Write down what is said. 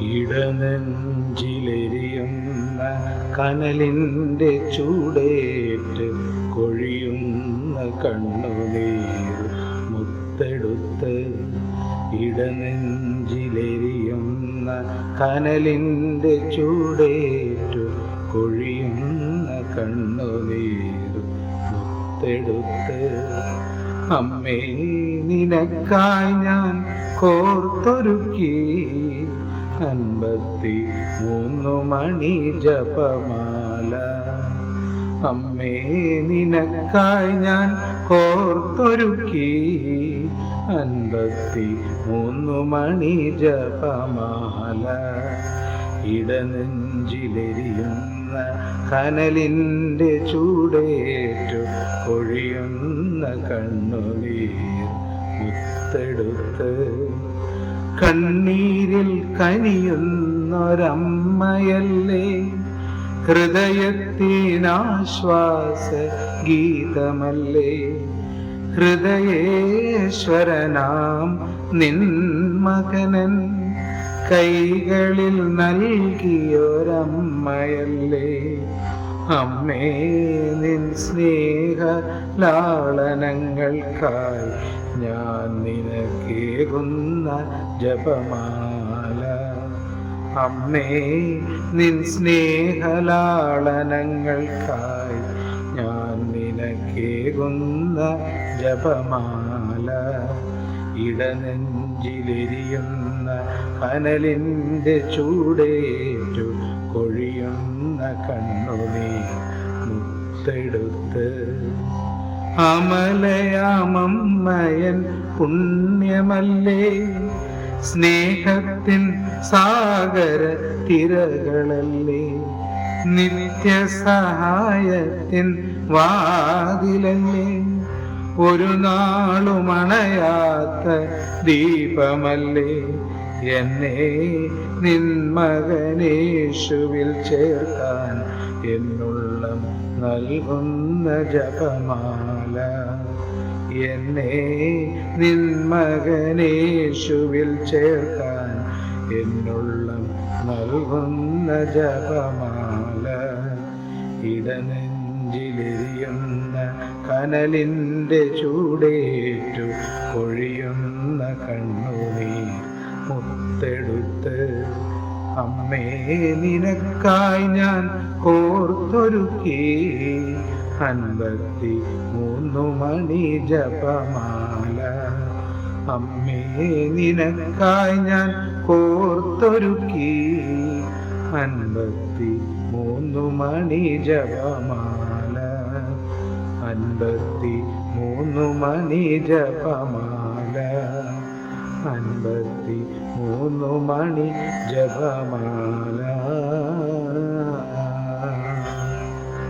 ഇടനെഞ്ചിലെരിയുന്ന കനലിൻ്റെ ചൂടേറ്റ് കൊഴിയുന്ന കണ്ണുനീർ മുത്തെടുത്ത്. ഇടനെഞ്ചിലെരിയുന്ന കനലിൻ്റെ ചൂടേറ്റ് കൊഴിയുന്ന കണ്ണുനീർ മുത്തെടുത്ത്. അമ്മേ, നിനക്കായി ഞാൻ കോർത്തൊരുക്കി 53 മണി ജപമാല. അമ്മേ, നിനക്കായി ഞാൻ കോർത്തൊരുക്കി 53 മണി ജപമാല. ഇടനെഞ്ചിലെരിയുന്ന കനലിൻ്റെ ചൂടേറ്റു കൊഴിയുന്ന കണ്ണുനീർ മുത്തെടുത്ത്. കണ്ണീരിൽ കനിയുന്നൊരമ്മയല്ലേ, ഹൃദയത്തിനാശ്വാസ ഗീതമല്ലേ. ഹൃദയേശ്വരനാം നിൻ മകനൻ കൈകളിൽ നൽകിയൊരമ്മയല്ലേ. അമ്മേ, നിൻ സ്നേഹ ലാളനങ്ങൾക്കായി ഞാൻ നിനക്കേകുന്ന ജപമാല. അമ്മേ, നിൻ സ്നേഹലാളനങ്ങൾക്കായി ഞാൻ നിനക്കേകുന്ന ജപമാല. ഇടനെഞ്ചിലെരിയുന്ന കനലിൻ്റെ ചൂടേറ്റു കൊഴിയുന്ന കണ്ണുനീർ മുത്തെടുത്ത്. അമലയാമമ്മയൻ പുണ്യമല്ലേ, സ്നേഹത്തിൻ സാഗര തിരകളല്ലേ. നിത്യസഹായത്തിൻ വാതിലല്ലേ, ഒരു നാളുമണയാത്ത ദീപമല്ലേ. എന്നെ നിൻ മകനേശുവിൽ ചേർക്കാൻ എന്നുള്ളം നൽകുന്ന ജപമാല. എന്നെ നിൻ മകനേശുവിൽ ചേർക്കാൻ എന്നുള്ളം നൽകുന്ന ജപമാല. ഇടനെഞ്ചിലെരിയുന്ന കനലിൻ്റെ ചൂടേറ്റു കൊഴിയുന്ന കണ്ണുനീർ മുത്തെടുത്ത്. അമ്മേ, നിനക്കായി ഞാൻ കോർത്തൊരുക്കി 53 മണി ജപമാല. അമ്മേ, നിനക്കായി ഞാൻ കോർത്തൊരുക്കി 53 മണി ജപമാല. 53 മണി ജപമാല. 53 മണി ജപമാല.